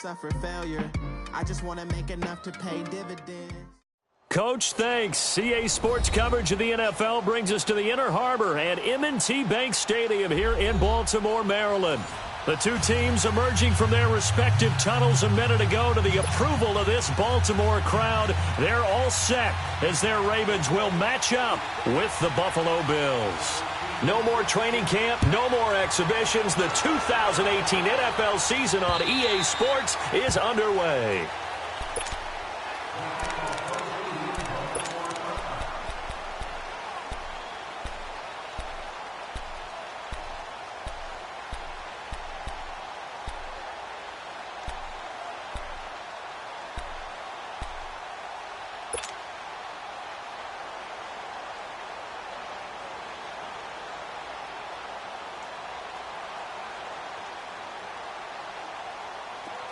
suffer failure. I just want to make enough to pay dividends. Coach, thanks. CA Sports coverage of the NFL brings us to the Inner Harbor at M&T Bank Stadium here in Baltimore, Maryland. The two teams emerging from their respective tunnels a minute ago to the approval of this Baltimore crowd. They're all set as their Ravens will match up with the Buffalo Bills. No more training camp, no more exhibitions. The 2018 NFL season on EA Sports is underway.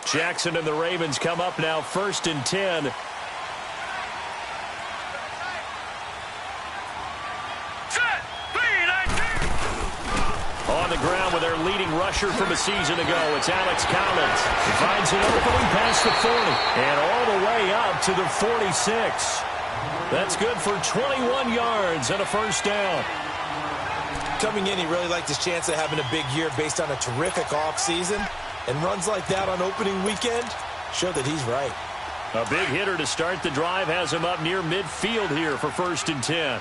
Jackson and the Ravens come up now, 1st and 10. On the ground with their leading rusher from a season ago, it's Alex Collins. He finds an opening past the 40 and all the way up to the 46. That's good for 21 yards and a first down. Coming in, he really liked his chance of having a big year based on a terrific offseason. And runs like that on opening weekend show that he's right. A big hitter to start the drive has him up near midfield here for 1st and 10.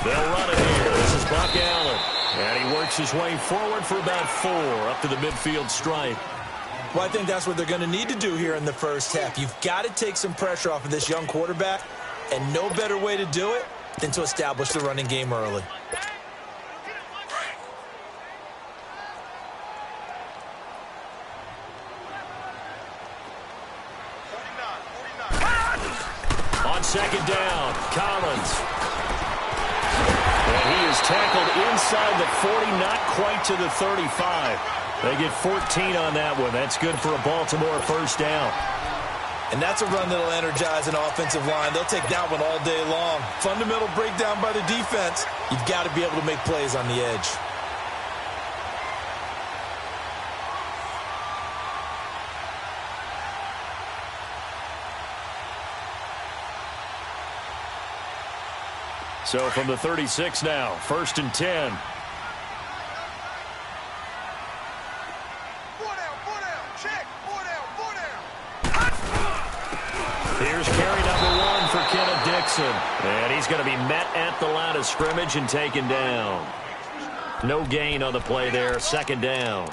They'll run it here. This is Buck Allen. And he works his way forward for about 4 up to the midfield stripe. Well, I think that's what they're going to need to do here in the first half. You've got to take some pressure off of this young quarterback, and no better way to do it than to establish the running game early. Second down, Collins. And he is tackled inside the 40, not quite to the 35. They get 14 on that one. That's good for a Baltimore first down. And that's a run that'll energize an offensive line. They'll take that one all day long. Fundamental breakdown by the defense. You've got to be able to make plays on the edge. So from the 36 now, 1st and 10. Here's carry number 1 for Kenneth Dixon. And he's going to be met at the line of scrimmage and taken down. No gain on the play there, 2nd down.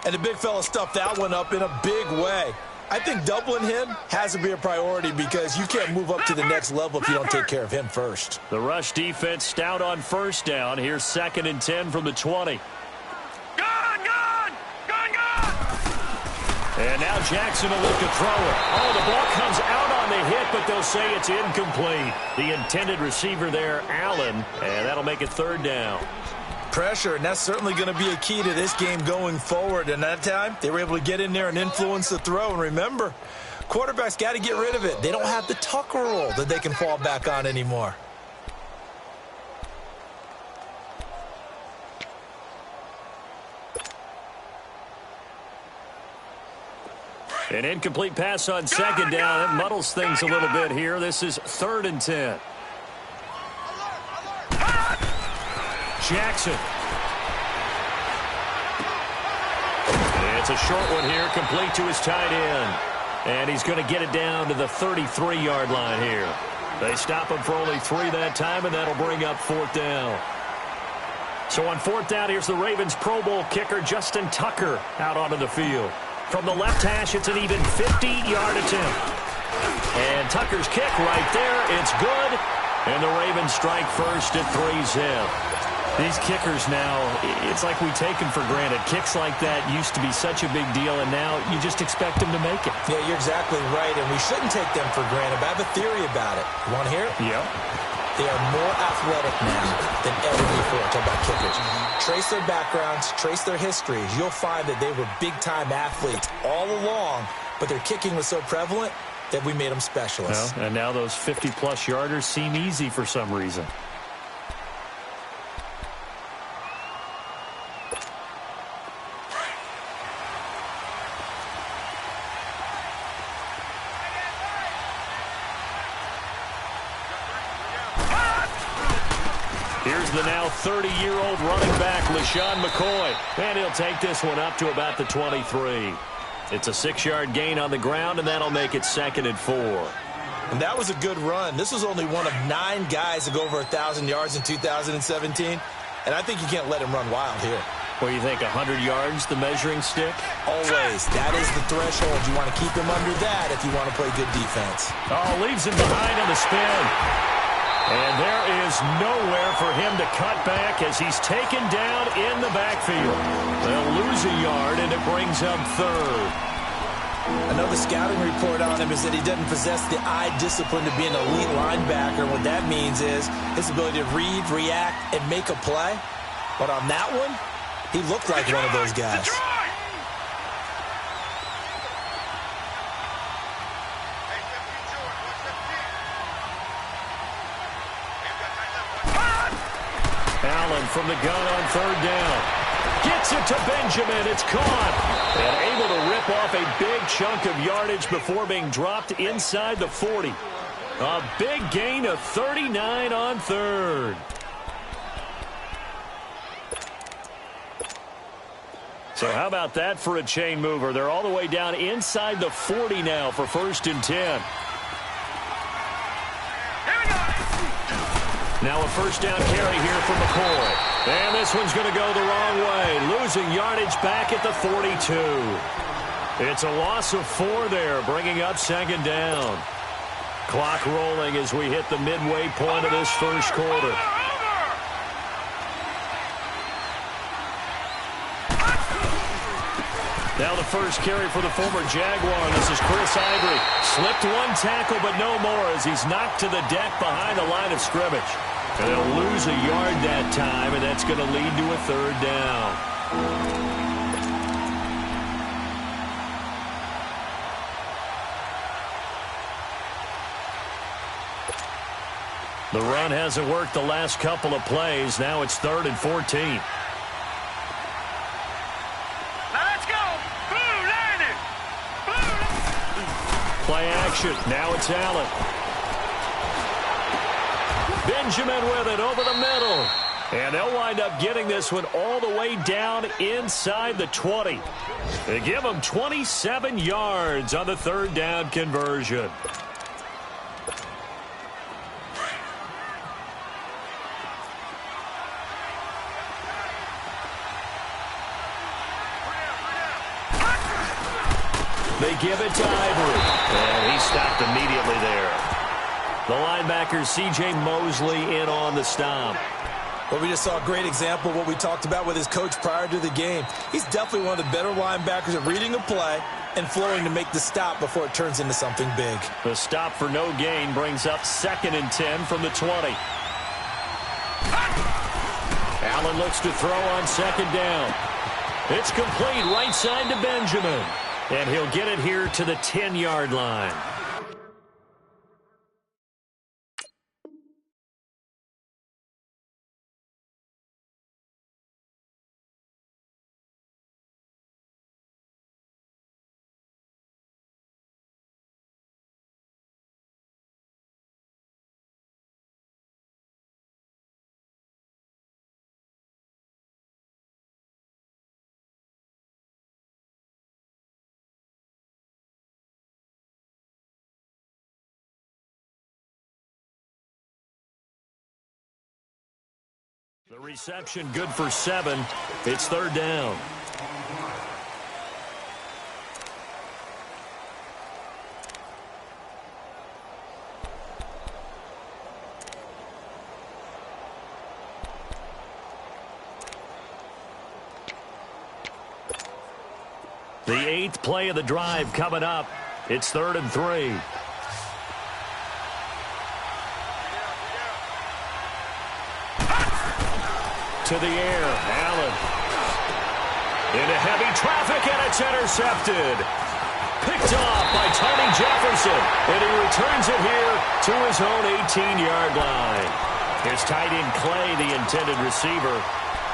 And the big fella stuffed that one up in a big way. I think doubling him has to be a priority because you can't move up to the next level if you don't take care of him first. The rush defense stout on 1st down. Here's 2nd and 10 from the 20. And now Jackson will look to throw it. Oh, the ball comes out on the hit, but they'll say it's incomplete. The intended receiver there, Allen, and that'll make it 3rd down. Pressure, and that's certainly going to be a key to this game going forward. And that time, they were able to get in there and influence the throw. And remember, quarterbacks got to get rid of it. They don't have the Tucker rule that they can fall back on anymore. An incomplete pass on 2nd down. It muddles things a little bit here. This is 3rd and 10. Jackson. It's a short one here, complete to his tight end. And he's going to get it down to the 33-yard line here. They stop him for only 3 that time, and that'll bring up 4th down. So on 4th down, here's the Ravens Pro Bowl kicker, Justin Tucker, out onto the field. From the left hash, it's an even 50-yard attempt. And Tucker's kick right there, it's good. And the Ravens strike first at 3-zip. These kickers now, it's like we take them for granted. Kicks like that used to be such a big deal, and now you just expect them to make it. Yeah, you're exactly right, and we shouldn't take them for granted. But I have a theory about it. You want to hear it? Yeah. They are more athletic now than ever before. Talk about kickers. Trace their backgrounds, trace their histories. You'll find that they were big-time athletes all along, but their kicking was so prevalent that we made them specialists. Well, and now those 50-plus yarders seem easy for some reason. Here's the now 30-year-old running back, LaShawn McCoy. And he'll take this one up to about the 23. It's a 6-yard gain on the ground, and that'll make it 2nd and 4. And that was a good run. This was only one of 9 guys to go over 1,000 yards in 2017. And I think you can't let him run wild here. What do you think, 100 yards, the measuring stick? Always. That is the threshold. You want to keep him under that if you want to play good defense. Oh, leaves him behind on the spin. And there is nowhere for him to cut back as he's taken down in the backfield. They'll lose a yard, and it brings up 3rd. Another scouting report on him is that he doesn't possess the eye discipline to be an elite linebacker. What that means is his ability to read, react, and make a play. But on that one, he looked like one of those guys. Allen from the gun on 3rd down. Gets it to Benjamin. It's caught. And able to rip off a big chunk of yardage before being dropped inside the 40. A big gain of 39 on 3rd. So how about that for a chain mover? They're all the way down inside the 40 now for 1st and 10. Now a 1st down carry here from McCoy. And this one's going to go the wrong way. Losing yardage back at the 42. It's a loss of 4 there, bringing up 2nd down. Clock rolling as we hit the midway point of this 1st quarter. Now the 1st carry for the former Jaguar. This is Chris Ivory. Slipped 1 tackle, but no more as he's knocked to the deck behind the line of scrimmage. And they'll lose a yard that time, and that's going to lead to a 3rd down. The run hasn't worked the last couple of plays. Now it's 3rd and 14. Play action. Now it's Allen. Benjamin with it over the middle. And they'll wind up getting this one all the way down inside the 20. They give them 27 yards on the 3rd down conversion. They give it to Ivory. And he stopped immediately there. The linebacker, C.J. Mosley, in on the stop. Well, we just saw a great example of what we talked about with his coach prior to the game. He's definitely one of the better linebackers at reading a play and flowing to make the stop before it turns into something big. The stop for no gain brings up 2nd and 10 from the 20. Allen looks to throw on 2nd down. It's complete right side to Benjamin. And he'll get it here to the 10-yard line. The reception good for 7. It's 3rd down. The 8th play of the drive coming up. It's 3rd and 3. To the air, Allen. Into heavy traffic, and it's intercepted. Picked off by Tony Jefferson, and he returns it here to his own 18-yard line. Here's tight end Clay, the intended receiver.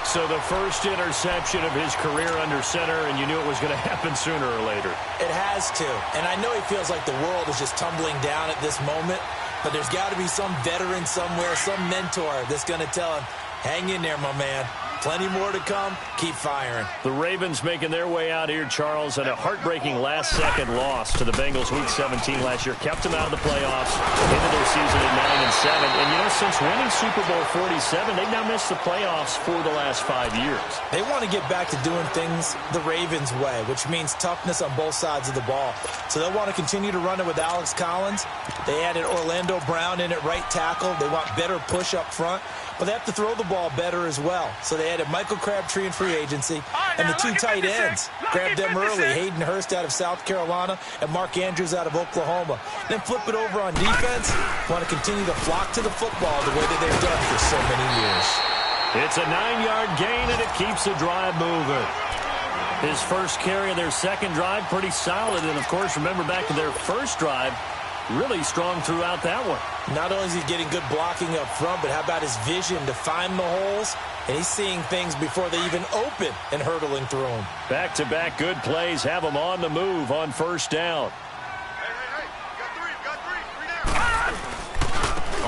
So the first interception of his career under center, and you knew it was going to happen sooner or later. It has to, and I know he feels like the world is just tumbling down at this moment, but there's got to be some veteran somewhere, some mentor that's going to tell him, Hang in there, my man. Plenty more to come. Keep firing. The Ravens making their way out here, Charles, and a heartbreaking last-second loss to the Bengals Week 17 last year. Kept them out of the playoffs, ended their season at 9-7. And, you know, since winning Super Bowl 47, they've now missed the playoffs for the last 5 years. They want to get back to doing things the Ravens way, which means toughness on both sides of the ball. So they'll want to continue to run it with Alex Collins. They added Orlando Brown in at right tackle. They want better push up front. But they have to throw the ball better as well. So they added Michael Crabtree in free agency and the two tight ends. Grabbed them early. Hayden Hurst out of South Carolina and Mark Andrews out of Oklahoma. Then flip it over on defense. Want to continue to flock to the football the way that they've done for so many years. It's a 9-yard gain, and it keeps the drive moving. His first carry of their second drive, pretty solid. And, of course, remember back to their first drive, really strong throughout that one. Not only is he getting good blocking up front, but how about his vision to find the holes? And he's seeing things before they even open and hurtling through them. Back-to-back good plays have him on the move on first down. Hey, got three down.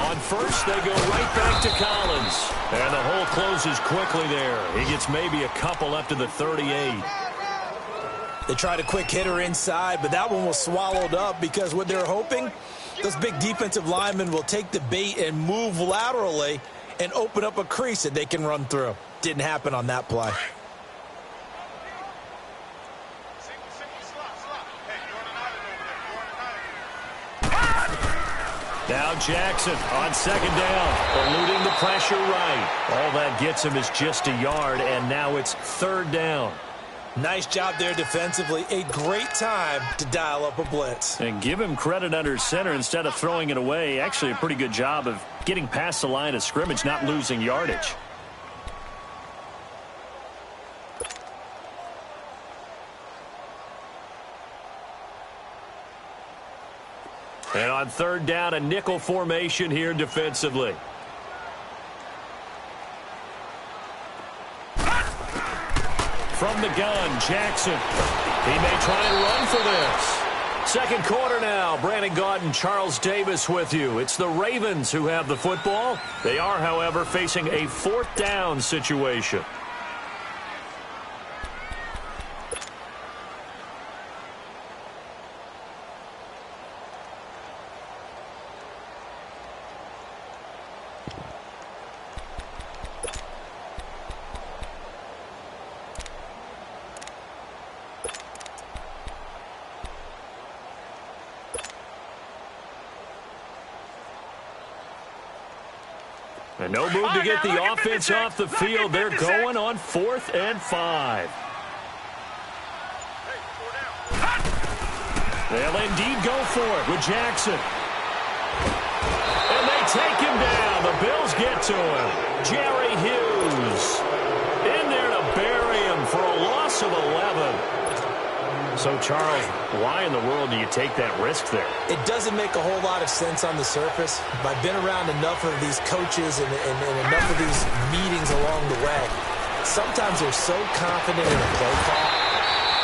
On first, they go right back to Collins. And the hole closes quickly there. He gets maybe a couple up to the 38. They tried a quick hitter inside, but that one was swallowed up because what they're hoping, those big defensive linemen will take the bait and move laterally and open up a crease that they can run through. Didn't happen on that play. Now Jackson on second down, eluding the pressure right. All that gets him is just a yard, and now it's third down. Nice job there defensively. A great time to dial up a blitz. And give him credit under center instead of throwing it away. Actually a pretty good job of getting past the line of scrimmage, not losing yardage. And on third down, a nickel formation here defensively. From the gun, Jackson. He may try and run for this. Second quarter now. Brandon Gaudin, Charles Davis with you. It's the Ravens who have the football. They are, however, facing a fourth down situation. And no move to get the offense off the field. They're going on 4th and 5. They'll indeed go for it with Jackson. And they take him down. The Bills get to him. Jerry Hughes in there to bury him for a loss of 11. So, Charles, why in the world do you take that risk there? It doesn't make a whole lot of sense on the surface. I've been around enough of these coaches and enough of these meetings along the way. Sometimes they're so confident in a play call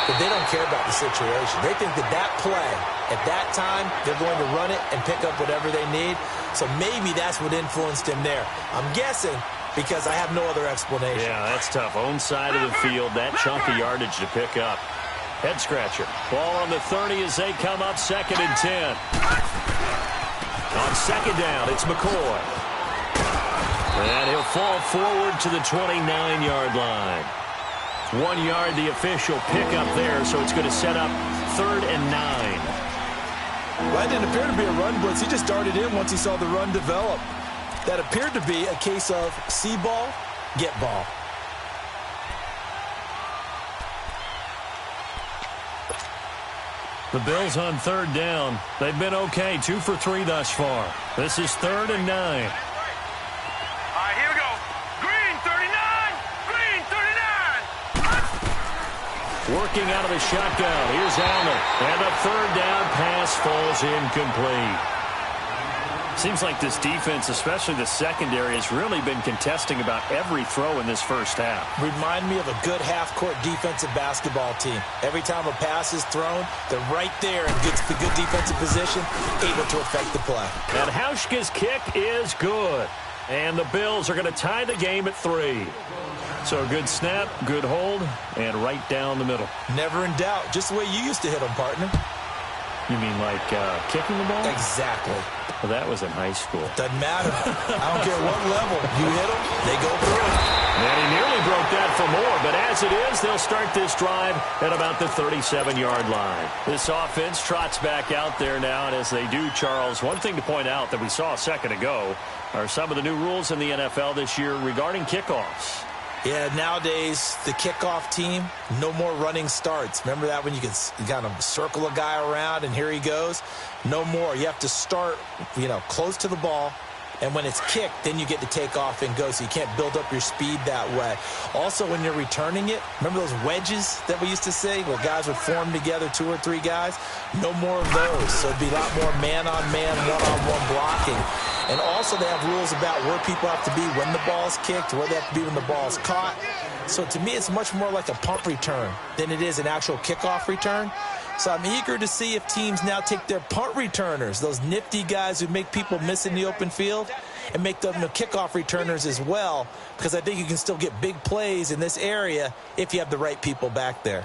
that they don't care about the situation. They think that that play, at that time, they're going to run it and pick up whatever they need. So maybe that's what influenced him there. I'm guessing because I have no other explanation. Yeah, that's tough. Own side of the field, that chunk of yardage to pick up. Head scratcher. Ball on the 30 as they come up 2nd and 10. On second down, it's McCoy. And he'll fall forward to the 29-yard line. 1 yard, the official pickup there, so it's going to set up 3rd and 9. Well, that didn't appear to be a run blitz. He just darted in once he saw the run develop. That appeared to be a case of see ball, get ball. The Bills on 3rd down. They've been okay, 2 for 3 thus far. This is 3rd and 9. All right, here we go. Green, 39. Green, 39. Working out of the shotgun. Here's Allen. And a 3rd down pass falls incomplete. Seems like this defense, especially the secondary, has really been contesting about every throw in this first half. Remind me of a good half-court defensive basketball team. Every time a pass is thrown, they're right there and gets the good defensive position, able to affect the play. And Hauschka's kick is good. And the Bills are going to tie the game at 3. So a good snap, good hold, and right down the middle. Never in doubt. Just the way you used to hit them, partner. You mean like kicking the ball? Exactly. Well, that was in high school. Doesn't matter. I don't care what level. You hit them, they go through it. And he nearly broke that for more, but as it is, they'll start this drive at about the 37-yard line. This offense trots back out there now, and as they do, Charles, one thing to point out that we saw a second ago are some of the new rules in the NFL this year regarding kickoffs. Yeah, nowadays, the kickoff team, no more running starts. Remember that when you kind of circle a guy around and here he goes? No more. You have to start, close to the ball. And when it's kicked, then you get to take off and go, so you can't build up your speed that way. Also, when you're returning it, remember those wedges that we used to say where guys would form together, 2 or 3 guys? No more of those. So it'd be a lot more man-on-man, one-on-one blocking. And also, they have rules about where people have to be when the ball's kicked, where they have to be when the ball's caught. So to me, it's much more like a punt return than it is an actual kickoff return. So I'm eager to see if teams now take their punt returners, those nifty guys who make people miss in the open field, and make them the kickoff returners as well, because I think you can still get big plays in this area if you have the right people back there.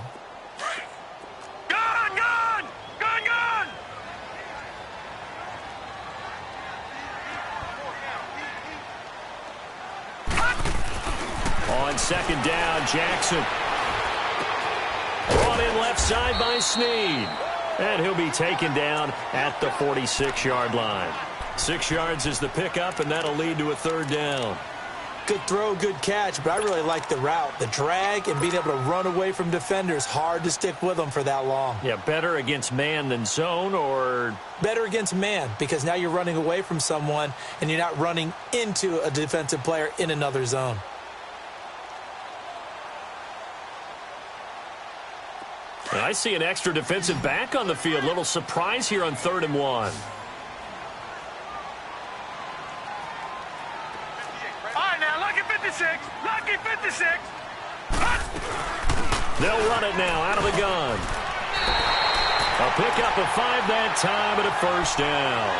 Gun! Gun! Gun! Gun! On second down, Jackson. Brought in left side by Snead. And he'll be taken down at the 46-yard line. 6 yards is the pickup, and that'll lead to a 3rd down. Good throw, good catch, but I really like the route. The drag and being able to run away from defenders, hard to stick with them for that long. Yeah, better against man than zone, or? Better against man, because now you're running away from someone, and you're not running into a defensive player in another zone. And I see an extra defensive back on the field. Little surprise here on 3rd and 1. All right, now, lucky 56. Lucky 56. They'll run it now out of the gun. A pickup of 5 that time and a 1st down.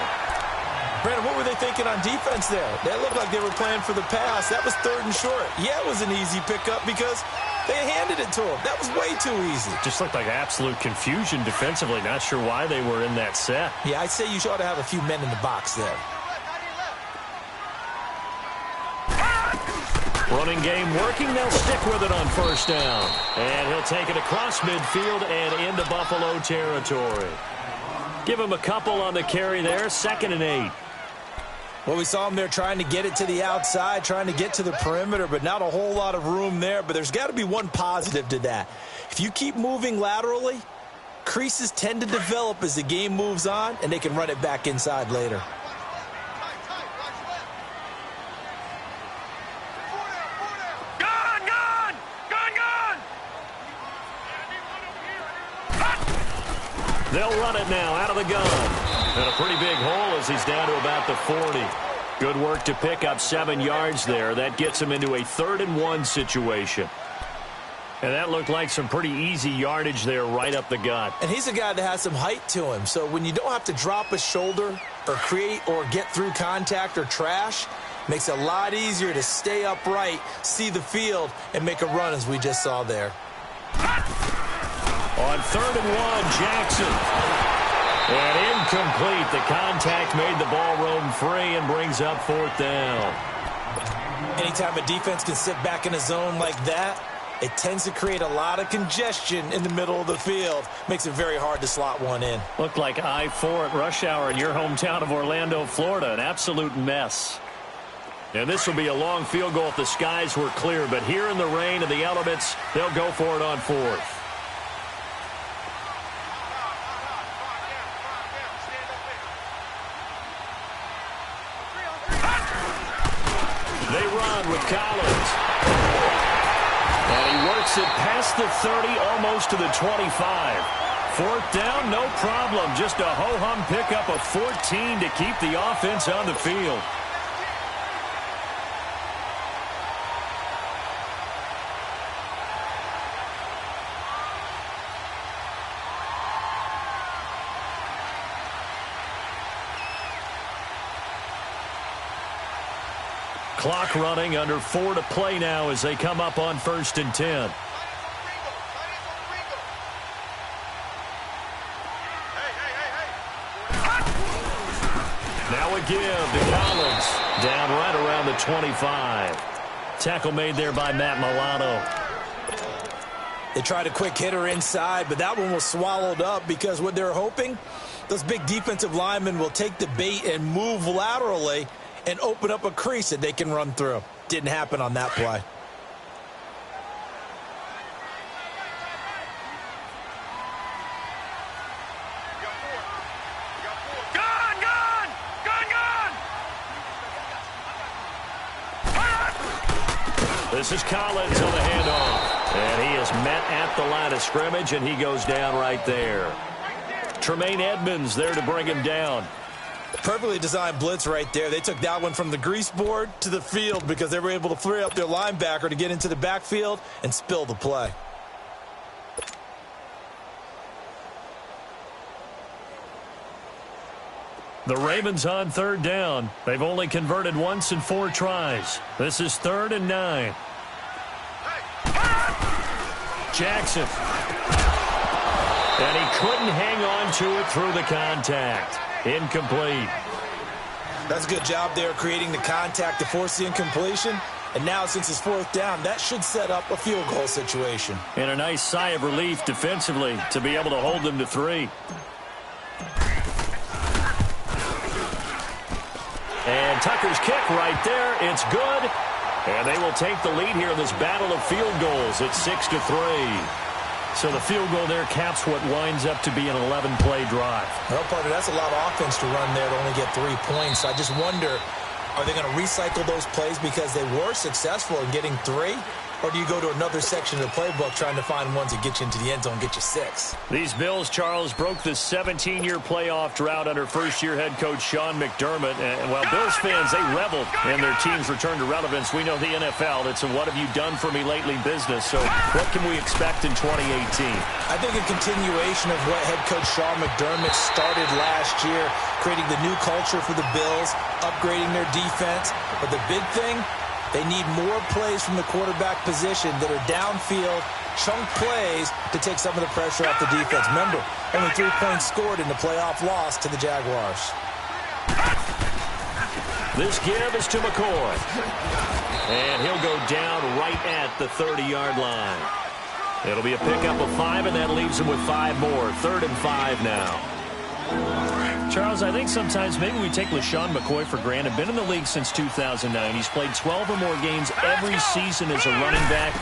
Brandon, what were they thinking on defense there? That looked like they were playing for the pass. That was 3rd and short. Yeah, it was an easy pickup because they handed it to him. That was way too easy. Just looked like absolute confusion defensively. Not sure why they were in that set. Yeah, I'd say you ought to have a few men in the box there. Running game working. They'll stick with it on 1st down. And he'll take it across midfield and into Buffalo territory. Give him a couple on the carry there. 2nd and 8. Well, we saw him there trying to get it to the outside, trying to get to the perimeter, but not a whole lot of room there. But there's got to be one positive to that. If you keep moving laterally, creases tend to develop as the game moves on, and they can run it back inside later. Gun! Gun! Gun! Gun! They'll run it now out of the gun. And a pretty big hole as he's down to about the 40. Good work to pick up 7 yards there. That gets him into a 3rd and 1 situation. And that looked like some pretty easy yardage there right up the gut. And he's a guy that has some height to him. So when you don't have to drop a shoulder or create or get through contact or trash, makes it a lot easier to stay upright, see the field, and make a run as we just saw there. On 3rd and 1, Jackson. And incomplete. The contact made the ball roam free and brings up 4th down. Anytime a defense can sit back in a zone like that, it tends to create a lot of congestion in the middle of the field. Makes it very hard to slot one in. Looked like I-4 at rush hour in your hometown of Orlando, Florida. An absolute mess. And this will be a long field goal if the skies were clear. But here in the rain and the elements, they'll go for it on 4th. They run with Collins. And he works it past the 30, almost to the 25. 4th down, no problem. Just a ho-hum pickup of 14 to keep the offense on the field. Clock running, under 4 to play now as they come up on 1st and 10. Now a give to Collins. Down right around the 25. Tackle made there by Matt Milano. They tried a quick hitter inside, but that one was swallowed up because what they're hoping, those big defensive linemen will take the bait and move laterally and open up a crease that they can run through. Didn't happen on that play. This is Collins on the handoff. And he is met at the line of scrimmage, and he goes down right there. Tremaine Edmonds there to bring him down. Perfectly designed blitz right there. They took that one from the grease board to the field because they were able to free up their linebacker to get into the backfield and spill the play. The Ravens on 3rd down. They've only converted once in 4 tries. This is 3rd and 9. Jackson. And he couldn't hang on to it through the contact. Incomplete. That's a good job there creating the contact to force the incompletion. And now since it's 4th down, that should set up a field goal situation. And a nice sigh of relief defensively to be able to hold them to 3. And Tucker's kick right there. It's good. And they will take the lead here in this battle of field goals at 6-3. So the field goal there caps what winds up to be an 11-play drive. Well, partner, that's a lot of offense to run there to only get 3 points. I just wonder, are they going to recycle those plays because they were successful in getting 3? Or do you go to another section of the playbook trying to find ones that get you into the end zone and get you 6? These Bills, Charles, broke the 17-year playoff drought under first-year head coach Sean McDermott. And while Bills fans, they reveled in their team's return to relevance. We know the NFL, it's a what have you done for me lately business. So what can we expect in 2018? I think a continuation of what head coach Sean McDermott started last year, creating the new culture for the Bills, upgrading their defense. But the big thing, they need more plays from the quarterback position that are downfield, chunk plays to take some of the pressure off the defense. Remember, only 3 points scored in the playoff loss to the Jaguars. This give is to McCoy. And he'll go down right at the 30-yard line. It'll be a pickup of 5, and that leaves him with 5 more. 3rd and 5 now. Charles, I think sometimes maybe we take LaShawn McCoy for granted. Been in the league since 2009. He's played 12 or more games every season as a running back.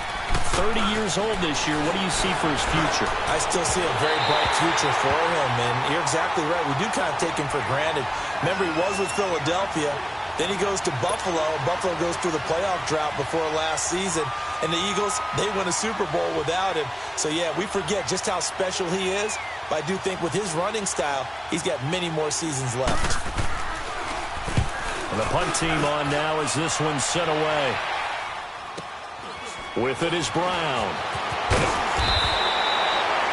30 years old this year. What do you see for his future? I still see a very bright future for him, and you're exactly right. We do kind of take him for granted. Remember, he was with Philadelphia. Then he goes to Buffalo. Buffalo goes through the playoff drought before last season. And the Eagles, they win a Super Bowl without him. So, yeah, we forget just how special he is. But I do think with his running style, he's got many more seasons left. And the punt team on now as this one's sent away. With it is Brown.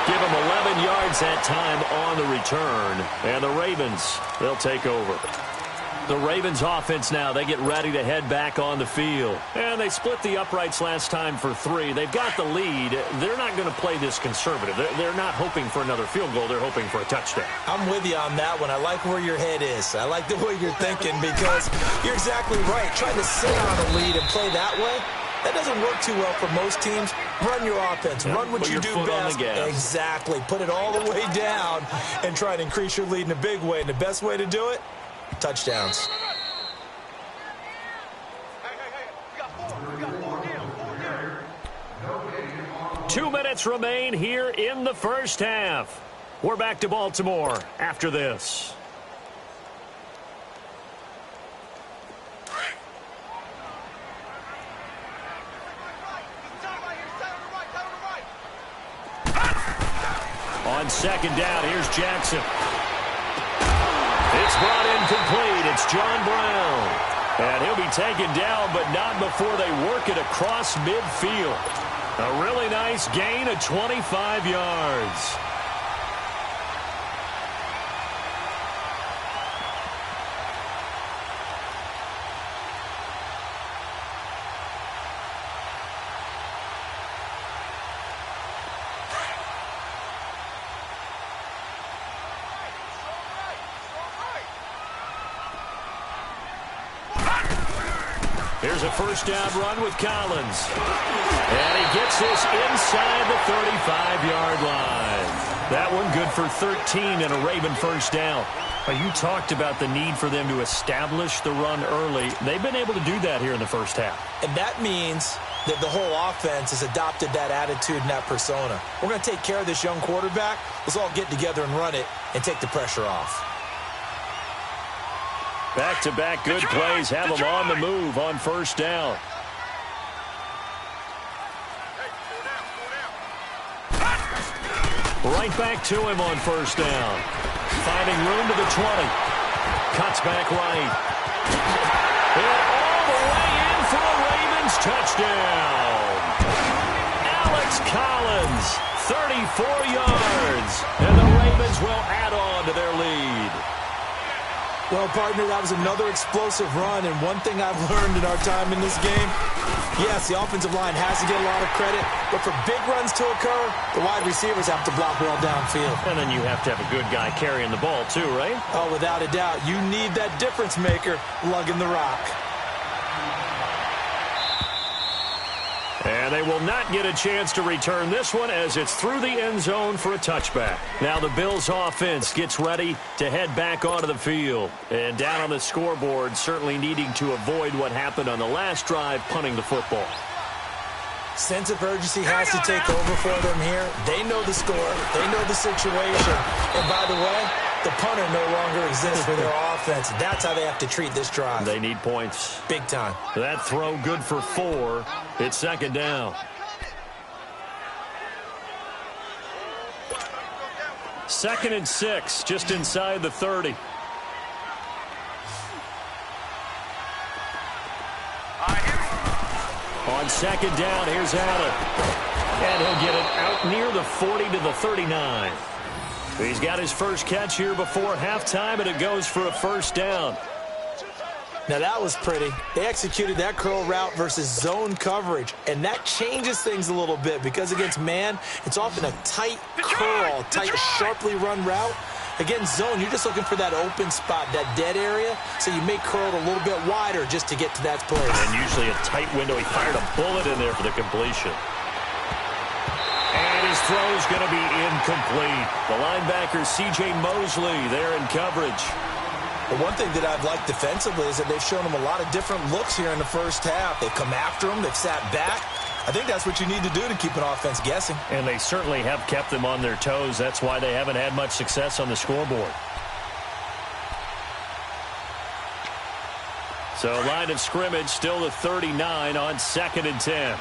Give him 11 yards that time on the return. And the Ravens, they'll take over. The Ravens offense now, they get ready to head back on the field. And they split the uprights last time for 3. They've got the lead. They're not going to play this conservative. They're not hoping for another field goal. They're hoping for a touchdown. I'm with you on that one. I like where your head is. I like the way you're thinking because you're exactly right. Trying to sit on a lead and play that way, that doesn't work too well for most teams. Run your offense. Run what you do best. Exactly. Put it all the way down and try to increase your lead in a big way. And the best way to do it, touchdowns. 2 minutes remain here in the first half. We're back to Baltimore after this. On 2nd down, here's Jackson. It's brought in complete. It's John Brown. And he'll be taken down, but not before they work it across midfield. A really nice gain of 25 yards. Here's a first down run with Collins. And he gets this inside the 35-yard line. That one good for 13 and a Raven first down. You talked about the need for them to establish the run early. They've been able to do that here in the first half. And that means that the whole offense has adopted that attitude and that persona. We're going to take care of this young quarterback. Let's all get together and run it and take the pressure off. Back-to-back good plays have them on the move on first down. Right back to him on first down. Finding room to the 20. Cuts back right. And all the way in for a Ravens touchdown. Alex Collins, 34 yards. And the Ravens will add on to their lead. Well, partner, that was another explosive run, and one thing I've learned in our time in this game, yes, the offensive line has to get a lot of credit, but for big runs to occur, the wide receivers have to block well downfield. And then you have to have a good guy carrying the ball too, right? Oh, without a doubt. You need that difference maker lugging the rock. And they will not get a chance to return this one as it's through the end zone for a touchback. Now the Bills offense gets ready to head back onto the field. And down on the scoreboard, certainly needing to avoid what happened on the last drive, punting the football. Sense of urgency has to take over for them here. They know the score. They know the situation. And by the way, the punter no longer exists for their offense. That's how they have to treat this drive. They need points. Big time. That throw good for 4. It's second down. Second and 6, just inside the 30. On second down, here's Allen. And he'll get it out near the 40 to the 39. He's got his first catch here before halftime, and it goes for a first down. Now, that was pretty. They executed that curl route versus zone coverage, and that changes things a little bit because against man, it's often a tight curl, tight, sharply run route. Against zone, you're just looking for that open spot, that dead area, so you may curl it a little bit wider just to get to that place. And usually a tight window. He fired a bullet in there for the completion. And his throw's going to be incomplete. The linebacker, C.J. Mosley, there in coverage. The one thing that I've liked defensively is that they've shown him a lot of different looks here in the first half. They've come after him. They've sat back. I think that's what you need to do to keep an offense guessing. And they certainly have kept them on their toes. That's why they haven't had much success on the scoreboard. So line of scrimmage still the 39 on second and 10.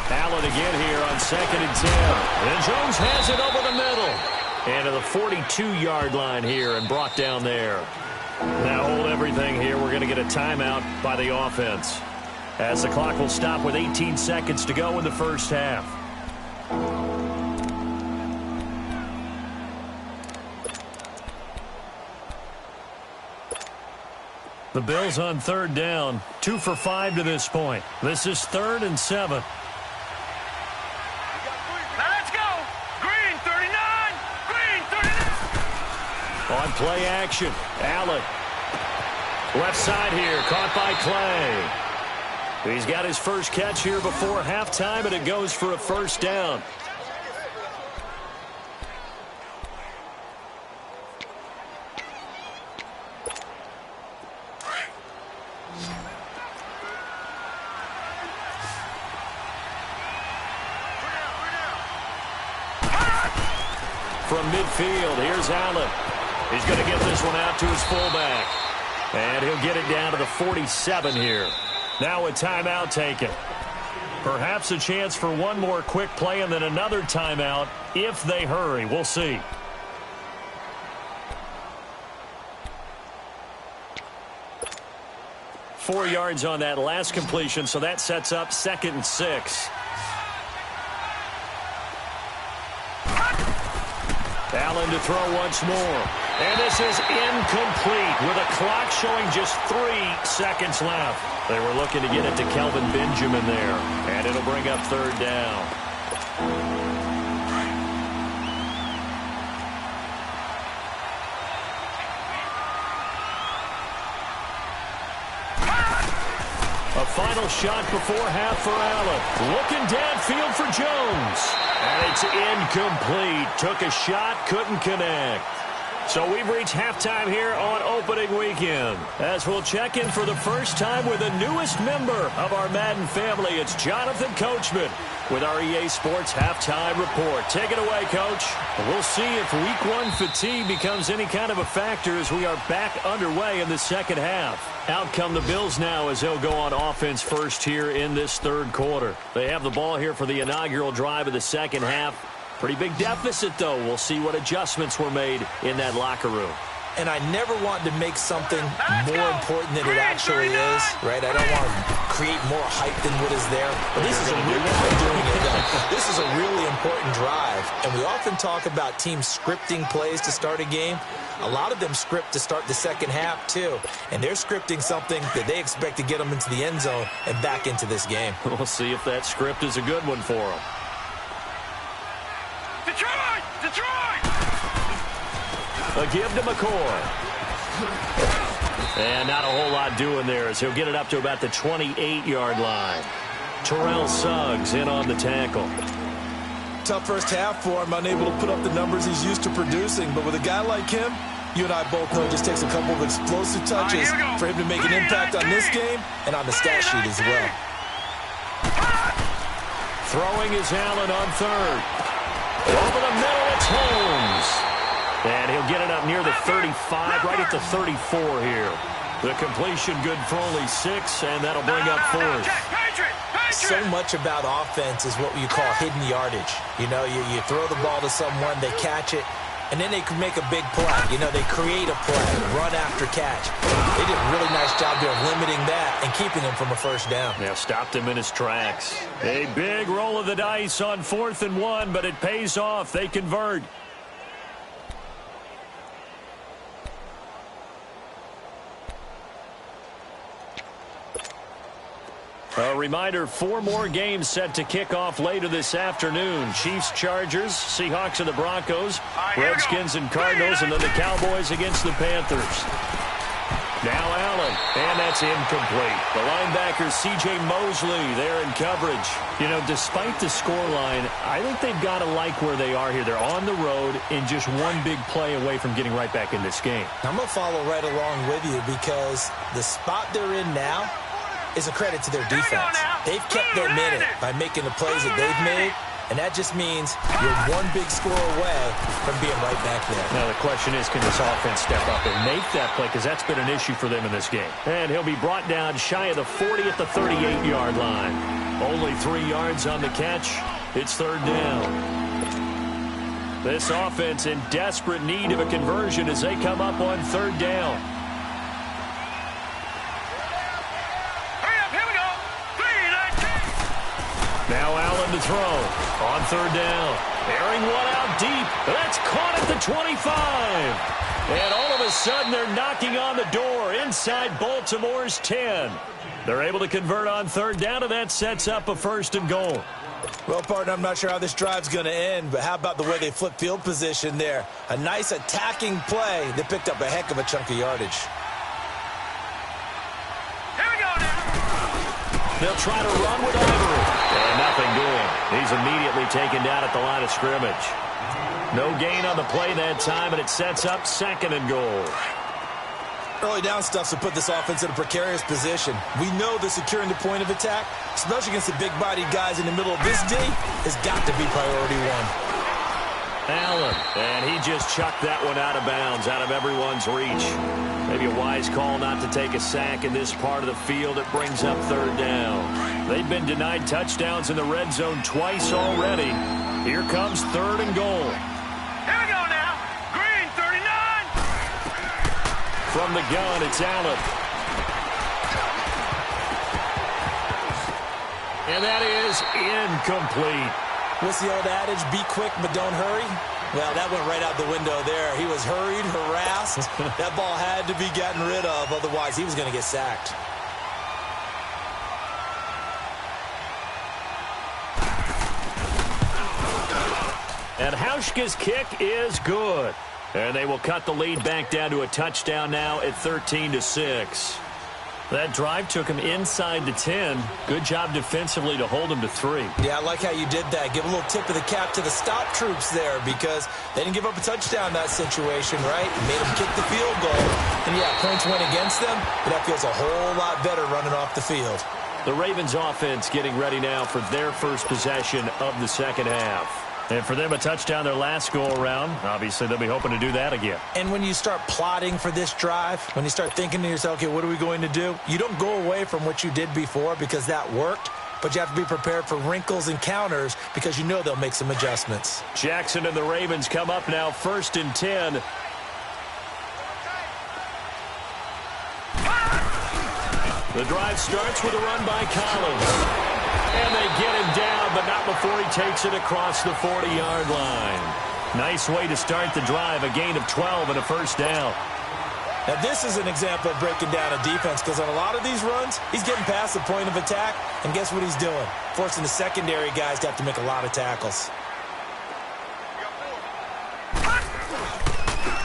Allen again here on second and 10. And Jones has it over the middle. And to the 42-yard line here and brought down there. Now hold everything here. We're going to get a timeout by the offense, as the clock will stop with 18 seconds to go in the first half. The Bills on third down, 2 for 5 to this point. This is 3rd and 7. On play action, Allen. Left side here, caught by Clay. He's got his first catch here before halftime, and it goes for a first down. From midfield, here's Allen. He's going to get this one out to his fullback. And he'll get it down to the 47 here. Now a timeout taken. Perhaps a chance for one more quick play and then another timeout if they hurry. We'll see. Four yards on that last completion, so that sets up 2nd and 6. Allen to throw once more. And this is incomplete with a clock showing just 3 seconds left. They were looking to get it to Kelvin Benjamin there. And it'll bring up 3rd down. final shot before half for Allen. Looking downfield for Jones. And it's incomplete. Took a shot, couldn't connect. So we've reached halftime here on opening weekend. As we'll check in for the first time with the newest member of our Madden family, it's Jonathan Coachman with our EA Sports Halftime Report. Take it away, Coach. We'll see if Week 1 fatigue becomes any kind of a factor as we are back underway in the second half. Out come the Bills now as they'll go on offense first here in this third quarter. They have the ball here for the inaugural drive of the second half. Pretty big deficit, though. We'll see what adjustments were made in that locker room. And I never want to make something more important than it actually is, right? I don't want to create more hype than what is there. But this is a really important drive. And we often talk about teams scripting plays to start a game. A lot of them script to start the second half, too. And they're scripting something that they expect to get them into the end zone and back into this game. We'll see if that script is a good one for them. Detroit! A give to McCoy. And not a whole lot doing there as he'll get it up to about the 28-yard line. Terrell Suggs in on the tackle. Tough first half for him, unable to put up the numbers he's used to producing. But with a guy like him, you and I both know it just takes a couple of explosive touches for him to make an impact on this game and on the stat sheet as well. Throwing is Allen on third. Over the middle, it's Holmes. And he'll get it up near the 35, right at the 34 here. The completion good for only 6, and that'll bring up fourth. So much about offense is what you call hidden yardage. You know, you throw the ball to someone, they catch it, and then they can make a big play. You know, they create a play, run after catch. They did a really nice job there of limiting that and keeping him from a first down. Yeah, stopped him in his tracks. A big roll of the dice on 4th and 1, but it pays off. They convert. A reminder, 4 more games set to kick off later this afternoon. Chiefs, Chargers, Seahawks, and the Broncos, Redskins and Cardinals, and then the Cowboys against the Panthers. Now Allen, and that's incomplete. The linebacker, C.J. Mosley, there in coverage. You know, despite the scoreline, I think they've got to like where they are here. They're on the road and just one big play away from getting right back in this game. I'm going to follow right along with you because the spot they're in now is a credit to their defense. They've kept their minute by making the plays that they've made, and that just means you're one big score away from being right back there. Now the question is, can this offense step up and make that play, because that's been an issue for them in this game. And he'll be brought down shy of the 40 at the 38-yard line. Only 3 yards on the catch. It's third down. This offense in desperate need of a conversion as they come up on third down. Now Allen to throw on third down. Airing one out deep. That's caught at the 25. And all of a sudden they're knocking on the door inside Baltimore's 10. They're able to convert on third down, and that sets up a 1st and goal. Well, partner, I'm not sure how this drive's going to end, but how about the way they flip field position there? A nice attacking play that picked up a heck of a chunk of yardage. They'll try to run with Ivory. And nothing doing. He's immediately taken down at the line of scrimmage. No gain on the play that time, and it sets up 2nd and goal. Early down stuff to put this offense in a precarious position. We know that securing the point of attack, especially against the big-bodied guys in the middle of this D, has got to be priority 1. Allen, and he just chucked that one out of bounds, out of everyone's reach. Maybe a wise call not to take a sack in this part of the field. It brings up third down. They've been denied touchdowns in the red zone twice already. Here comes 3rd and goal. Here we go now. Green, 39. From the gun, it's Allen. And that is incomplete. What's the old adage? Be quick, but don't hurry. Well, that went right out the window there. He was hurried, harassed. That ball had to be gotten rid of, otherwise he was going to get sacked. And Hauschka's kick is good. And they will cut the lead back down to a touchdown now at 13-6. That drive took him inside the 10. Good job defensively to hold him to 3. Yeah, I like how you did that. Give a little tip of the cap to the stop troops there because they didn't give up a touchdown in that situation, right? It made them kick the field goal. And, yeah, points went against them, but that feels a whole lot better running off the field. The Ravens offense getting ready now for their first possession of the second half. And for them, a touchdown their last go-around. Obviously, they'll be hoping to do that again. And when you start plotting for this drive, when you start thinking to yourself, okay, what are we going to do? You don't go away from what you did before because that worked, but you have to be prepared for wrinkles and counters because you know they'll make some adjustments. Jackson and the Ravens come up now 1st and 10. The drive starts with a run by Collins. And they get him down, but not before he takes it across the 40-yard line. Nice way to start the drive, a gain of 12 and a first down. Now, this is an example of breaking down a defense because on a lot of these runs, he's getting past the point of attack, and guess what he's doing? Forcing the secondary guys to have to make a lot of tackles.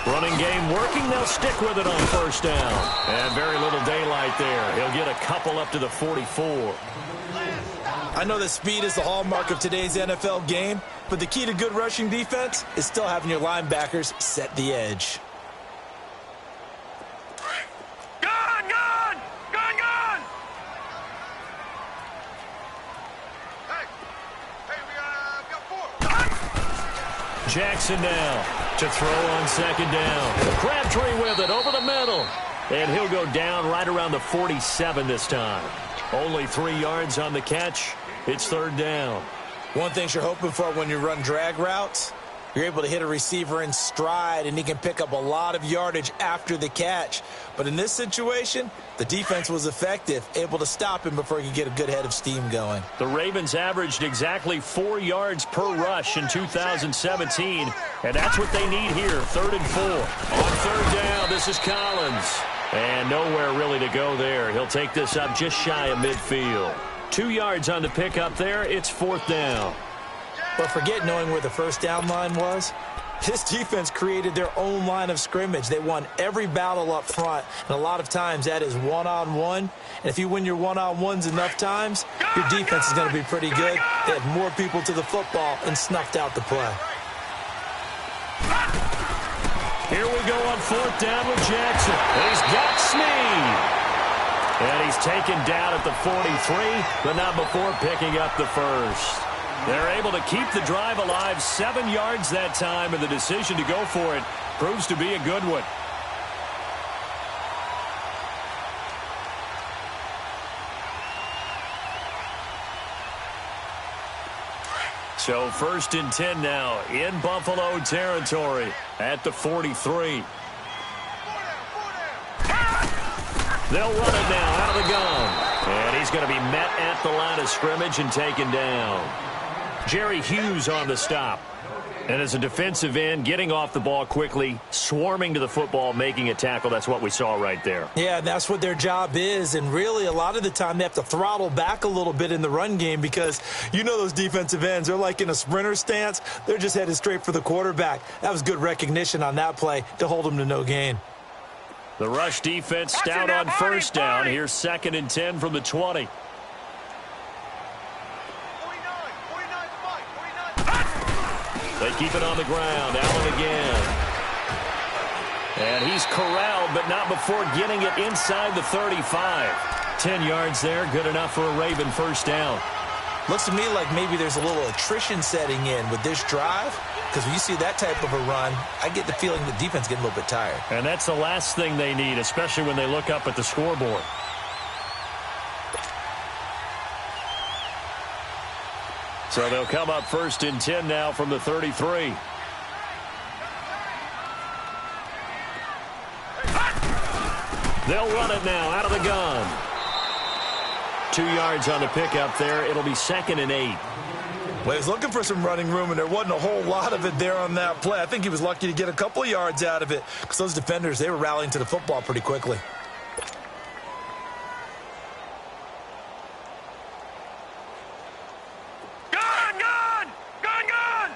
Running game working. They'll stick with it on first down. And very little daylight there. He'll get a couple up to the 44. I know that speed is the hallmark of today's NFL game, but the key to good rushing defense is still having your linebackers set the edge. Gun! Gun! Gun! Gun! Hey, we got 4. Jackson now to throw on second down. Crabtree with it over the middle. And he'll go down right around the 47 this time. Only 3 yards on the catch. It's 3rd down. One thing you're hoping for when you run drag routes, you're able to hit a receiver in stride, and he can pick up a lot of yardage after the catch. But in this situation, the defense was effective, able to stop him before he could get a good head of steam going. The Ravens averaged exactly 4 yards per rush in 2017, and that's what they need here, 3rd and 4. On 3rd down, this is Collins. And nowhere really to go there. He'll take this up just shy of midfield. 2 yards on the pickup there. It's 4th down. But forget knowing where the first down line was. This defense created their own line of scrimmage. They won every battle up front, and a lot of times that is one-on-one. And if you win your one-on-ones enough times, your defense is going to be pretty good. They had more people to the football and snuffed out the play. Here we go on 4th down with Jackson. He's got Snead. And he's taken down at the 43, but not before picking up the first. They're able to keep the drive alive, 7 yards that time, and the decision to go for it proves to be a good one. So 1st and 10 now in Buffalo territory at the 43. They'll run it now out of the gun. And he's going to be met at the line of scrimmage and taken down. Jerry Hughes on the stop. And as a defensive end, getting off the ball quickly, swarming to the football, making a tackle. That's what we saw right there. Yeah, that's what their job is. And really, a lot of the time, they have to throttle back a little bit in the run game because you know those defensive ends, they're like in a sprinter stance. They're just headed straight for the quarterback. That was good recognition on that play to hold them to no gain. The rush defense stout on first down. Here's 2nd and 10 from the 20. They keep it on the ground. Allen again. And he's corralled, but not before getting it inside the 35. 10 yards there. Good enough for a Raven first down. Looks to me like maybe there's a little attrition setting in with this drive. Because when you see that type of a run, I get the feeling the defense getting a little bit tired. And that's the last thing they need, especially when they look up at the scoreboard. So they'll come up 1st and 10 now from the 33. They'll run it now out of the gun. 2 yards on the pickup there. It'll be 2nd and 8. Well, he was looking for some running room, and there wasn't a whole lot of it there on that play. I think he was lucky to get a couple of yards out of it because those defenders, they were rallying to the football pretty quickly. Gun! Gun! Gun! Gun!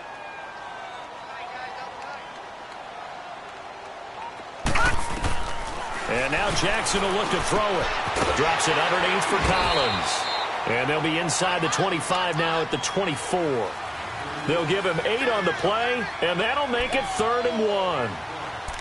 And now Now Jackson will look to throw it. Drops it underneath for Collins. And they'll be inside the 25 now at the 24. They'll give him 8 on the play, and that'll make it 3rd and 1.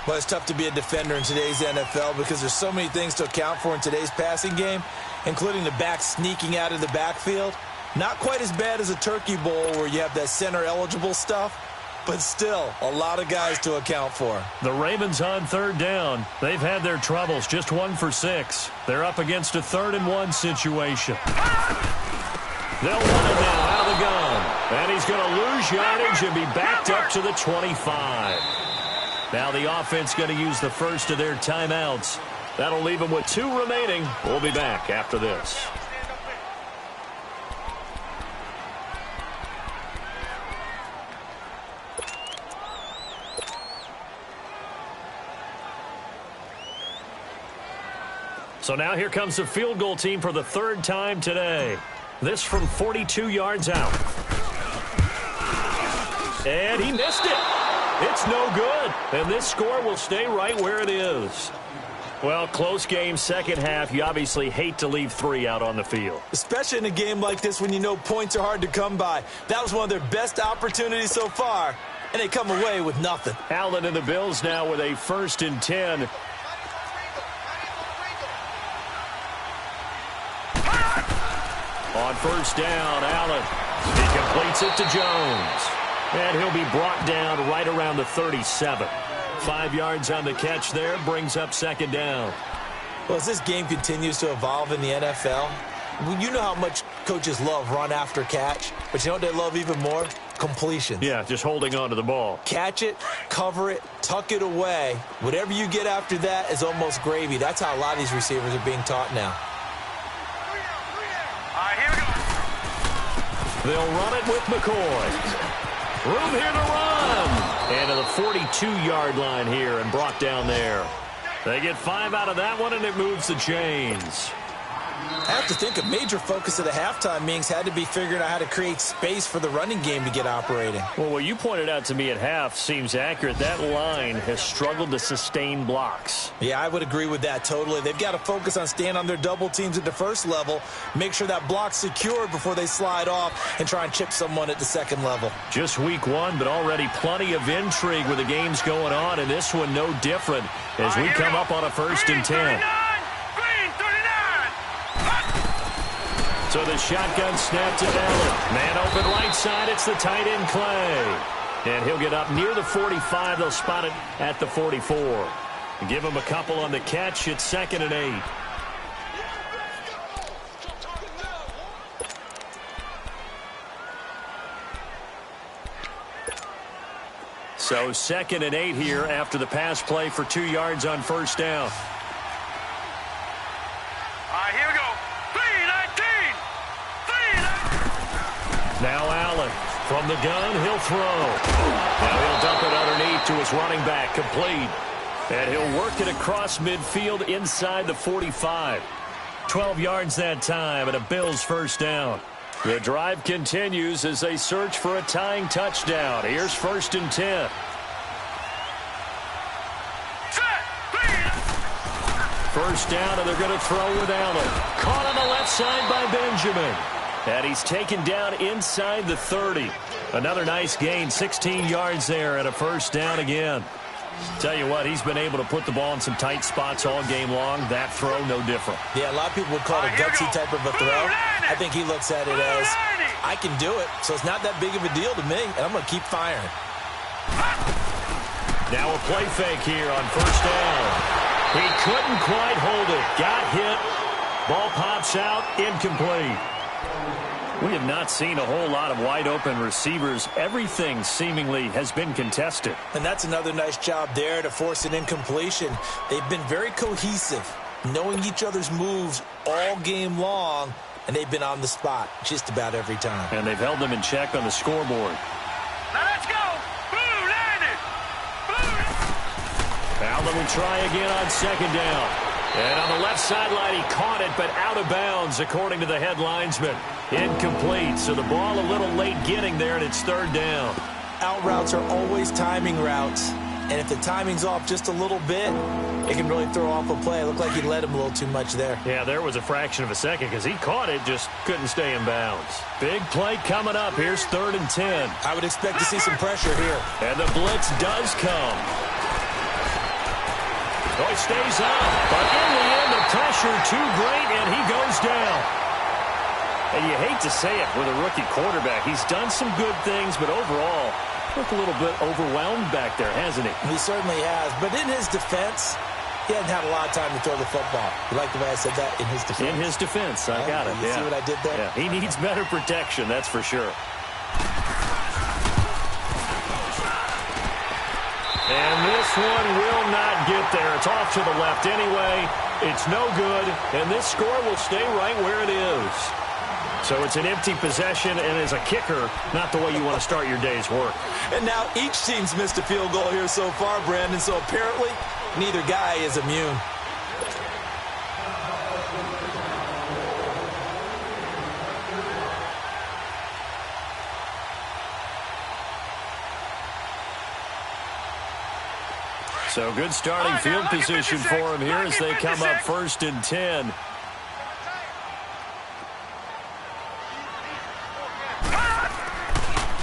Well, it's tough to be a defender in today's NFL because there's so many things to account for in today's passing game, including the back sneaking out of the backfield. Not quite as bad as a turkey bowl where you have that center-eligible stuff, but still a lot of guys to account for. The Ravens on 3rd down. They've had their troubles, just 1 for 6. They're up against a 3rd and 1 situation. They'll run it now out of the gun. And he's going to lose yardage and be backed up to the 25. Now the offense going to use the first of their timeouts. That'll leave them with 2 remaining. We'll be back after this. So now here comes the field goal team for the 3rd time today. This from 42 yards out. And he missed it. It's no good. And this score will stay right where it is. Well, close game, second half. You obviously hate to leave 3 out on the field. Especially in a game like this when you know points are hard to come by. That was one of their best opportunities so far, and they come away with nothing. Allen and the Bills now with a 1st and 10. On 1st down, Allen. He completes it to Jones. And he'll be brought down right around the 37. 5 yards on the catch there, brings up 2nd down. Well, as this game continues to evolve in the NFL, you know how much coaches love run after catch, but you know what they love even more? Completion. Yeah, just holding on to the ball. Catch it, cover it, tuck it away. Whatever you get after that is almost gravy. That's how a lot of these receivers are being taught now. Here we go. They'll run it with McCoy. Room here to run. And to the 42-yard line here and brought down there. They get 5 out of that one, and it moves the chains. I have to think a major focus of the halftime meetings had to be figuring out how to create space for the running game to get operating. Well, what you pointed out to me at half seems accurate. That line has struggled to sustain blocks. Yeah, I would agree with that totally. They've got to focus on staying on their double teams at the first level, make sure that block's secured before they slide off and try and chip someone at the second level. Just week 1, but already plenty of intrigue with the games going on, and this one no different as we come up on a 1st and 10. So the shotgun snap to Allen. Man open right side. It's the tight end Clay. And he'll get up near the 45. They'll spot it at the 44. Give him a couple on the catch. It's 2nd and 8. So 2nd and 8 here after the pass play for 2 yards on 1st down. Here we go. 3-19. Now Allen from the gun, he'll throw. Now he'll dump it underneath to his running back, complete. And he'll work it across midfield inside the 45. 12 yards that time and a Bills 1st down. The drive continues as they search for a tying touchdown. Here's 1st and 10. First down, and they're going to throw with Allen. Caught on the left side by Benjamin. And he's taken down inside the 30. Another nice gain, 16 yards there and a 1st down again. Tell you what, he's been able to put the ball in some tight spots all game long. That throw, no different. Yeah, a lot of people would call it a gutsy type of a throw. I think he looks at it as, I can do it, so it's not that big of a deal to me, and I'm going to keep firing. Now a play fake here on 1st down. He couldn't quite hold it. Got hit. Ball pops out. Incomplete. We have not seen a whole lot of wide-open receivers. Everything seemingly has been contested. And that's another nice job there to force an incompletion. They've been very cohesive, knowing each other's moves all game long, and they've been on the spot just about every time. And they've held them in check on the scoreboard. Now let's go. Blue landed. Allen will try again on 2nd down. And on the left sideline, he caught it, but out of bounds, according to the head linesman. Incomplete, so the ball a little late getting there, and it's 3rd down. Out routes are always timing routes. and if the timing's off just a little bit, it can really throw off a play. It looked like he led him a little too much there. Yeah, there was a fraction of a second because he caught it, just couldn't stay in bounds. Big play coming up. Here's 3rd and 10. I would expect to see some pressure here. And the blitz does come. Oh, he stays up, but in the end, the pressure too great, and he goes down. And you hate to say it with a rookie quarterback. He's done some good things, but overall, looked a little bit overwhelmed back there, hasn't he? He certainly has. But in his defense, he hasn't had a lot of time to throw the football. You like the way I said that? In his defense? In his defense. I got it. You see what I did there? Yeah. He needs better protection, that's for sure. And this one will not get there. It's off to the left anyway. It's no good, and this score will stay right where it is. So it's an empty possession, and as a kicker, not the way you want to start your day's work. And now each team's missed a field goal here so far, Brandon, so apparently neither guy is immune. So good starting field position for him here as they come up 1st and 10.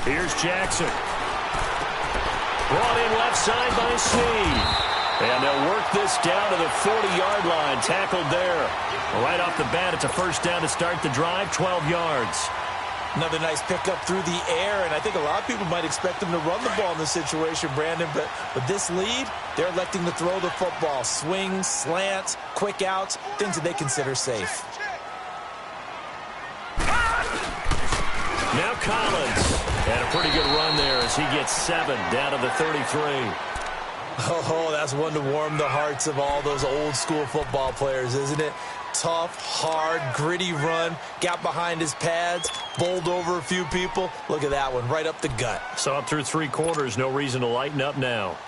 Here's Jackson. Brought in left side by Snead. And they'll work this down to the 40-yard line. Tackled there. Right off the bat, it's a 1st down to start the drive, 12 yards. Another nice pickup through the air, and I think a lot of people might expect them to run the ball in this situation, Brandon, but with this lead, they're electing to throw the football. Swings, slants, quick outs, things that they consider safe. Now Collins. And a pretty good run there as he gets 7 down to the 33. Oh, that's one to warm the hearts of all those old school football players, isn't it? Tough, hard, gritty run, got behind his pads, bowled over a few people. Look at that one, right up the gut. So up through 3 quarters, no reason to lighten up now.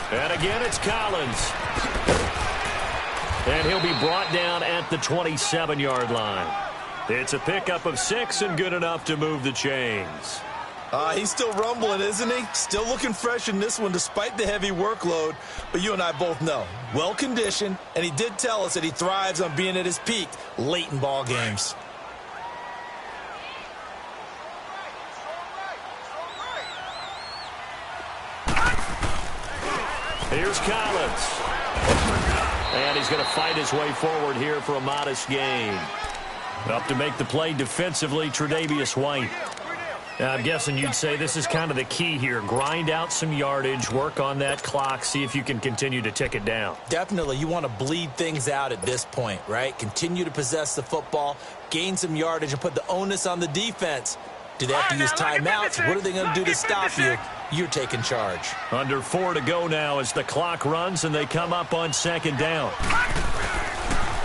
And again, it's Collins. And he'll be brought down at the 27-yard line. It's a pickup of 6 and good enough to move the chains. He's still rumbling, isn't he? Still looking fresh in this one despite the heavy workload. But you and I both know, well-conditioned, and he did tell us that he thrives on being at his peak late in ball games. Here's Collins. And he's going to fight his way forward here for a modest gain. Up to make the play defensively, Tre'Davious White. Now, I'm guessing you'd say this is kind of the key here. Grind out some yardage, work on that clock, see if you can continue to tick it down. Definitely. You want to bleed things out at this point, right? Continue to possess the football, gain some yardage, and put the onus on the defense. Do they have to use timeouts? What are they going to do to stop you? You're taking charge. Under 4 to go now as the clock runs, and they come up on 2nd down.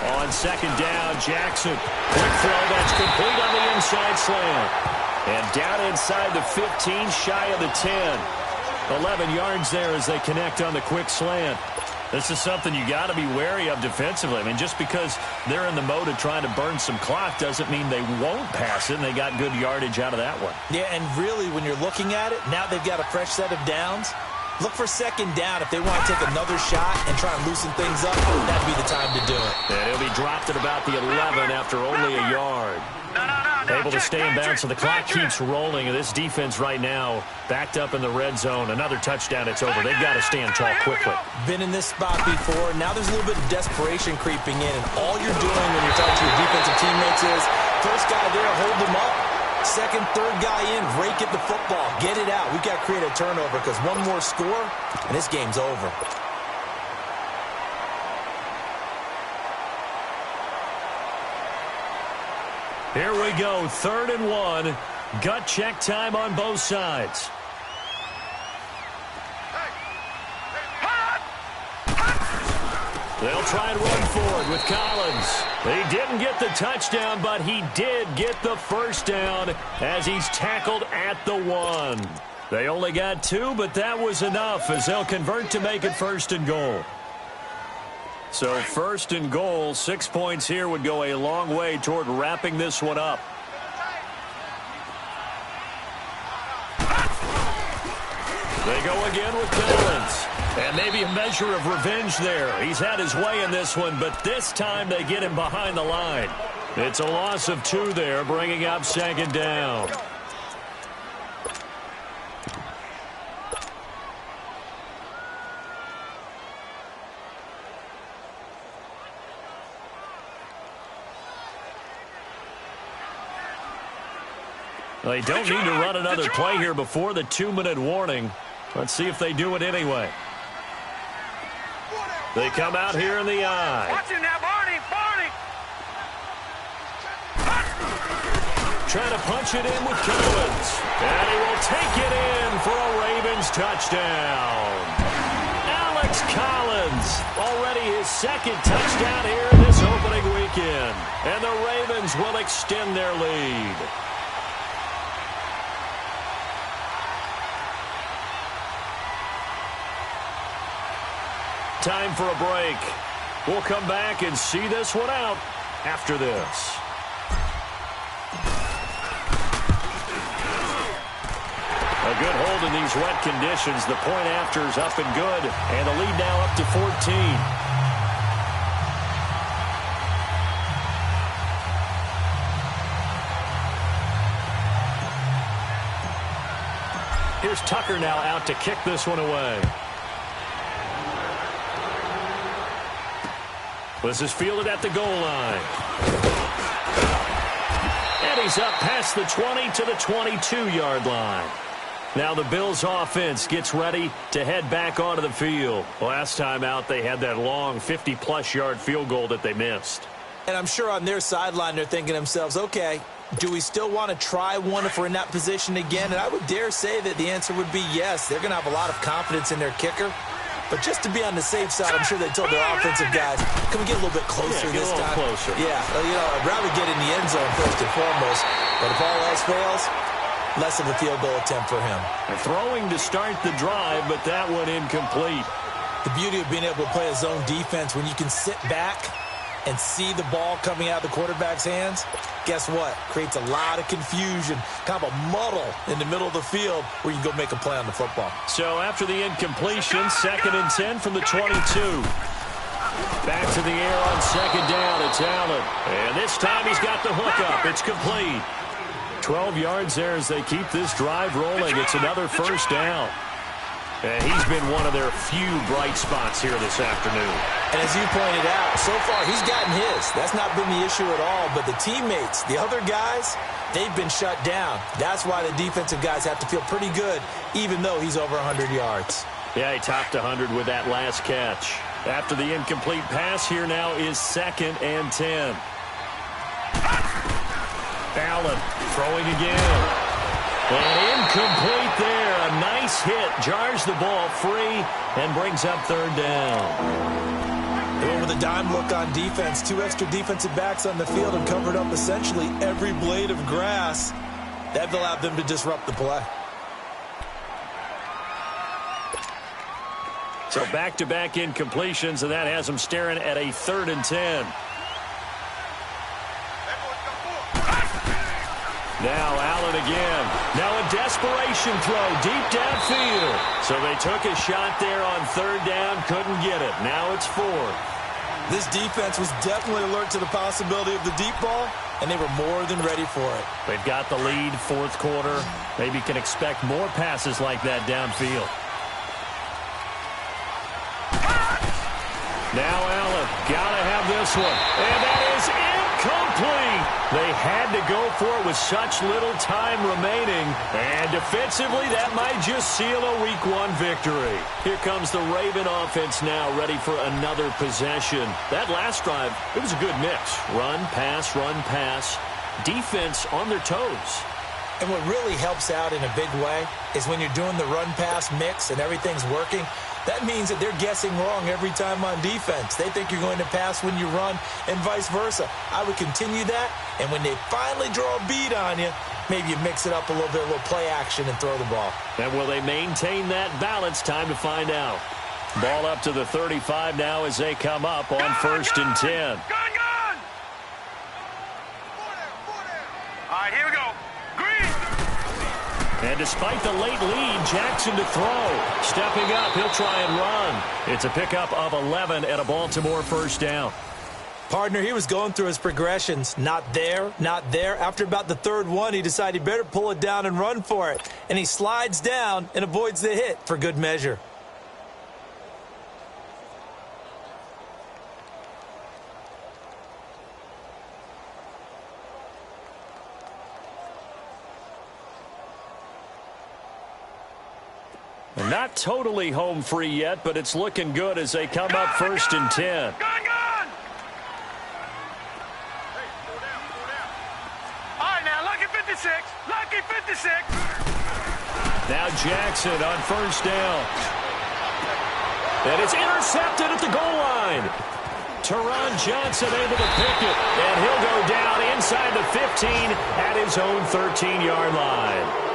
On 2nd down, Jackson. Quick throw, that's complete on the inside slant. And down inside the 15, shy of the 10. 11 yards there as they connect on the quick slant. This is something you got to be wary of defensively. I mean, just because they're in the mode of trying to burn some clock doesn't mean they won't pass it, and they got good yardage out of that one. Yeah, and really, when you're looking at it, now they've got a fresh set of downs. Look for 2nd down if they want to take another shot and try and loosen things up. That'd be the time to do it. And he'll be dropped at about the 11 after only a yard. Able to stay in bounds, so the clock keeps rolling. And this defense right now backed up in the red zone. Another touchdown, it's over. They've got to stand tall quickly. Been in this spot before. Now there's a little bit of desperation creeping in. And all you're doing when you're talking to your defensive teammates is, first guy there, hold them up. 2nd, 3rd guy in, rake at the football. Get it out. We've got to create a turnover because one more score, and this game's over. Here we go, 3rd and 1. Gut check time on both sides. They'll try and run forward with Collins. He didn't get the touchdown, but he did get the 1st down as he's tackled at the 1. They only got 2, but that was enough as they'll convert to make it 1st and goal. So first and goal, 6 points here would go a long way toward wrapping this one up. They go again with balance. And maybe a measure of revenge there. He's had his way in this one, but this time they get him behind the line. It's a loss of 2 there, bringing up second down. They don't need to run another play here before the 2-minute warning. Let's see if they do it anyway. They come out here in the eye. Watch him now, Barney. Trying to punch it in with Collins. And he will take it in for a Ravens touchdown. Alex Collins, already his second touchdown here this opening weekend. And the Ravens will extend their lead. Time for a break. We'll come back and see this one out after this. A good hold in these wet conditions. The point after is up and good. And the lead now up to 14. Here's Tucker now out to kick this one away. This is fielded at the goal line. And he's up past the 20 to the 22-yard line. Now the Bills offense gets ready to head back onto the field. Last time out, they had that long 50-plus yard field goal that they missed. And I'm sure on their sideline they're thinking to themselves, okay, do we still want to try one if we're in that position again? And I would dare say that the answer would be yes. They're going to have a lot of confidence in their kicker. But just to be on the safe side, I'm sure they told their offensive guys, can we get a little bit closer this time? Closer. Yeah, I'd rather get in the end zone first and foremost. But if all else fails, less of a field goal attempt for him. Throwing to start the drive, but that one incomplete. The beauty of being able to play a zone defense when you can sit back and see the ball coming out of the quarterback's hands, guess what? Creates a lot of confusion, kind of a muddle in the middle of the field where you can go make a play on the football. So after the incompletion, 2nd and 10 from the 22. Back to the air on 2nd down. It's Allen. And this time he's got the hook up. It's complete. 12 yards there as they keep this drive rolling. It's another first down. And he's been one of their few bright spots here this afternoon. And as you pointed out, so far he's gotten his. That's not been the issue at all. But the teammates, the other guys, they've been shut down. That's why the defensive guys have to feel pretty good, even though he's over 100 yards. Yeah, he topped 100 with that last catch. After the incomplete pass, here now is 2nd and 10. Allen throwing again. And incomplete there. A nice hit. Jars the ball free and brings up 3rd down. They went with a dime look on defense. 2 extra defensive backs on the field and covered up essentially every blade of grass. That allowed them to disrupt the play. So back-to-back incompletions, and that has them staring at a 3rd and 10. Now Allen again. Now a desperation throw deep downfield. So they took a shot there on 3rd down, couldn't get it. Now it's 4th. This defense was definitely alert to the possibility of the deep ball, and they were more than ready for it. They've got the lead, 4th quarter. Maybe can expect more passes like that downfield. Now Allen, gotta have this one. And that is incomplete. They had to go for it with such little time remaining. And defensively, that might just seal a Week 1 victory. Here comes the Raven offense now, ready for another possession. That last drive, it was a good mix. Run, pass, defense on their toes. And what really helps out in a big way is when you're doing the run-pass mix and everything's working, that means that they're guessing wrong every time on defense. They think you're going to pass when you run and vice versa. I would continue that, and when they finally draw a bead on you, maybe you mix it up a little bit, a little play action, and throw the ball. And will they maintain that balance? Time to find out. Ball up to the 35 now as they come up on 1st and 10. Gun! All right, here we go. Green. And despite the late lead, Jackson to throw. Stepping up, he'll try and run. It's a pickup of 11 and a Baltimore first down. Partner, he was going through his progressions. Not there, not there. After about the third one, he decided he better pull it down and run for it. And he slides down and avoids the hit for good measure. Not totally home free yet, but it's looking good as they come up 1st and 10. Gun! All right, now, lucky 56. Lucky 56. Now Jackson on 1st down. And it's intercepted at the goal line. Teron Johnson able to pick it, and he'll go down inside the 15 at his own 13-yard line.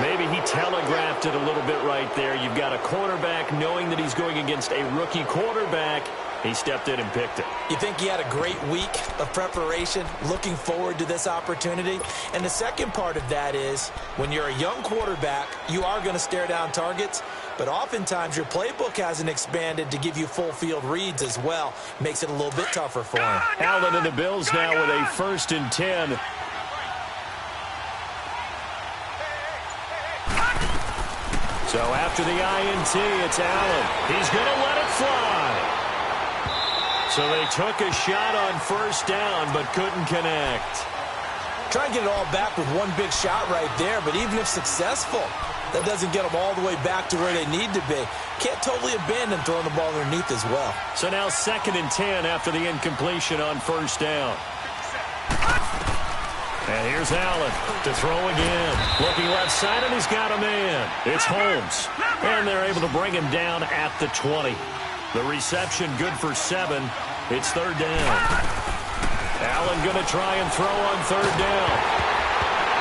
Maybe he telegraphed it a little bit right there. You've got a quarterback knowing that he's going against a rookie quarterback. He stepped in and picked it. You think he had a great week of preparation, looking forward to this opportunity? And the second part of that is, when you're a young quarterback, you are going to stare down targets, but oftentimes your playbook hasn't expanded to give you full field reads as well. Makes it a little bit tougher for him. Allen and the Bills now with a 1st and 10. So after the INT, it's Allen. He's going to let it fly. So they took a shot on 1st down, but couldn't connect. Try and get it all back with one big shot right there, but even if successful, that doesn't get them all the way back to where they need to be. Can't totally abandon throwing the ball underneath as well. So now 2nd and 10 after the incompletion on 1st down. And here's Allen to throw again. Looking left side, and he's got a man. It's Holmes. And they're able to bring him down at the 20. The reception good for 7. It's 3rd down. Allen going to try and throw on 3rd down.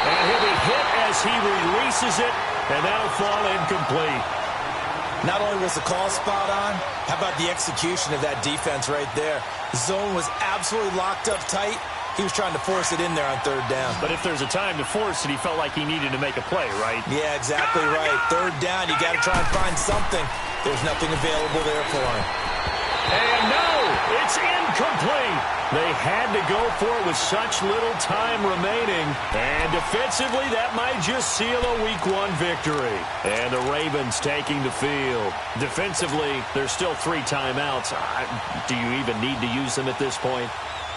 And he'll be hit as he releases it, and that'll fall incomplete. Not only was the call spot on, how about the execution of that defense right there? The zone was absolutely locked up tight. He was trying to force it in there on 3rd down. But if there's a time to force it, he felt like he needed to make a play, right? Yeah, exactly right. 3rd down, you got to try and find something. There's nothing available there for him. And no, it's incomplete. They had to go for it with such little time remaining. And defensively, that might just seal a Week 1 victory. And the Ravens taking the field. Defensively, there's still 3 timeouts. Do you even need to use them at this point?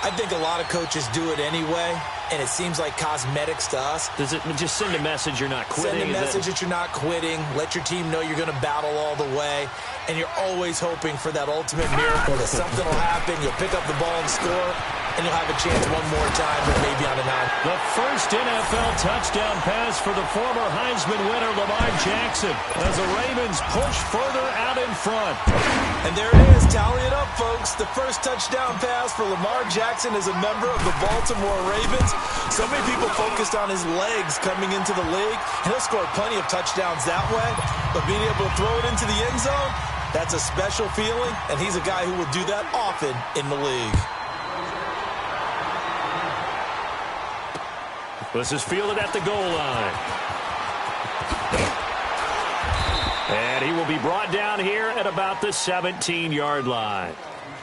I think a lot of coaches do it anyway, and it seems like cosmetics to us. Does it just send a message you're not quitting? Send a message that you're not quitting. Let your team know you're going to battle all the way, and you're always hoping for that ultimate miracle that something will happen, you'll pick up the ball and score, and you'll have a chance one more time, but maybe on a 9. The first NFL touchdown pass for the former Heisman winner Lamar Jackson as the Ravens push further out in front. And there it is. Tally it up, folks. The first touchdown pass for Lamar Jackson as a member of the Baltimore Ravens. So many people focused on his legs coming into the league, and he'll score plenty of touchdowns that way. But being able to throw it into the end zone, that's a special feeling, and he's a guy who will do that often in the league. This is fielded at the goal line. And he will be brought down here at about the 17-yard line.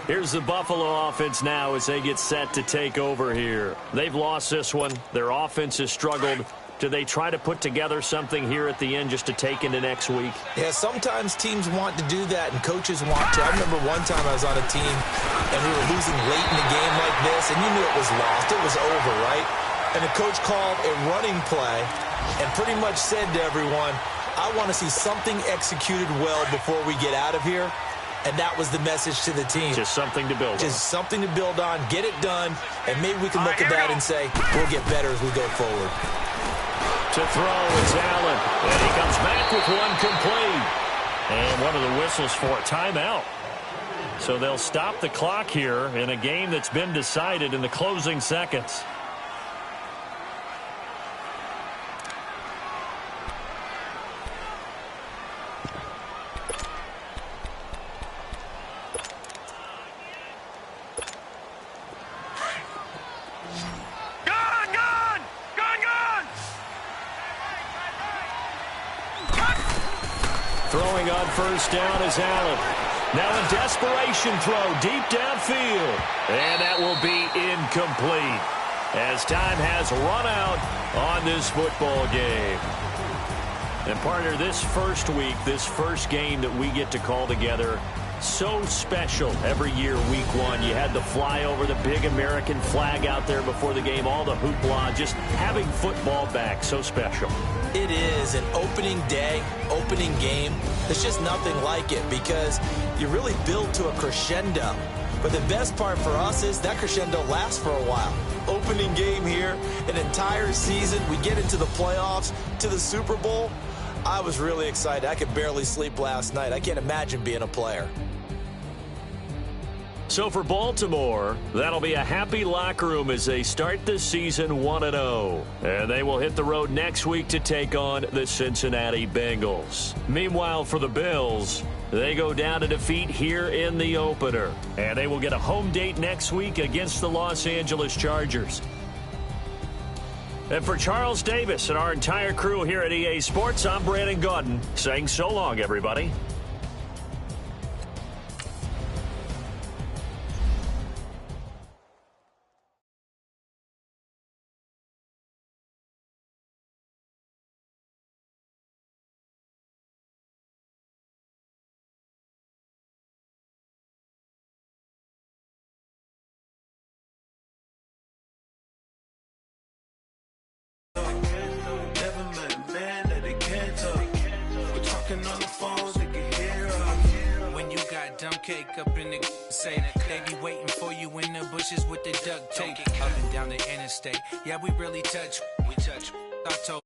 Here's the Buffalo offense now as they get set to take over here. They've lost this one. Their offense has struggled. Do they try to put together something here at the end just to take into next week? Yeah, sometimes teams want to do that and coaches want to. I remember one time I was on a team and we were losing late in the game like this, and you knew it was lost. It was over, right? And the coach called a running play and pretty much said to everyone, I want to see something executed well before we get out of here. And that was the message to the team. Just something to build on. Just something to build on, get it done, and maybe we can look at that and say, we'll get better as we go forward. To throw is Allen, and he comes back with one complete. And one of the whistles for a timeout. So they'll stop the clock here in a game that's been decided in the closing seconds. Throwing on first down is Allen. Now a desperation throw deep downfield. And that will be incomplete as time has run out on this football game. And partner, this first week, this first game that we get to call together, so special every year, week one. You had the flyover, the big American flag out there before the game, all the hoopla, just having football back, so special. It is an opening day, opening game. There's just nothing like it because you really build to a crescendo. But the best part for us is that crescendo lasts for a while. Opening game here, an entire season. We get into the playoffs, to the Super Bowl. I was really excited. I could barely sleep last night. I can't imagine being a player. So for Baltimore, that'll be a happy locker room as they start the season 1-0. And they will hit the road next week to take on the Cincinnati Bengals. Meanwhile, for the Bills, they go down to defeat here in the opener. And they will get a home date next week against the Los Angeles Chargers. And for Charles Davis and our entire crew here at EA Sports, I'm Brandon Gaudin saying so long, everybody. Cake up in the say that they be waiting for you in the bushes with the duct tape up and down the interstate. Yeah, we really touch. I told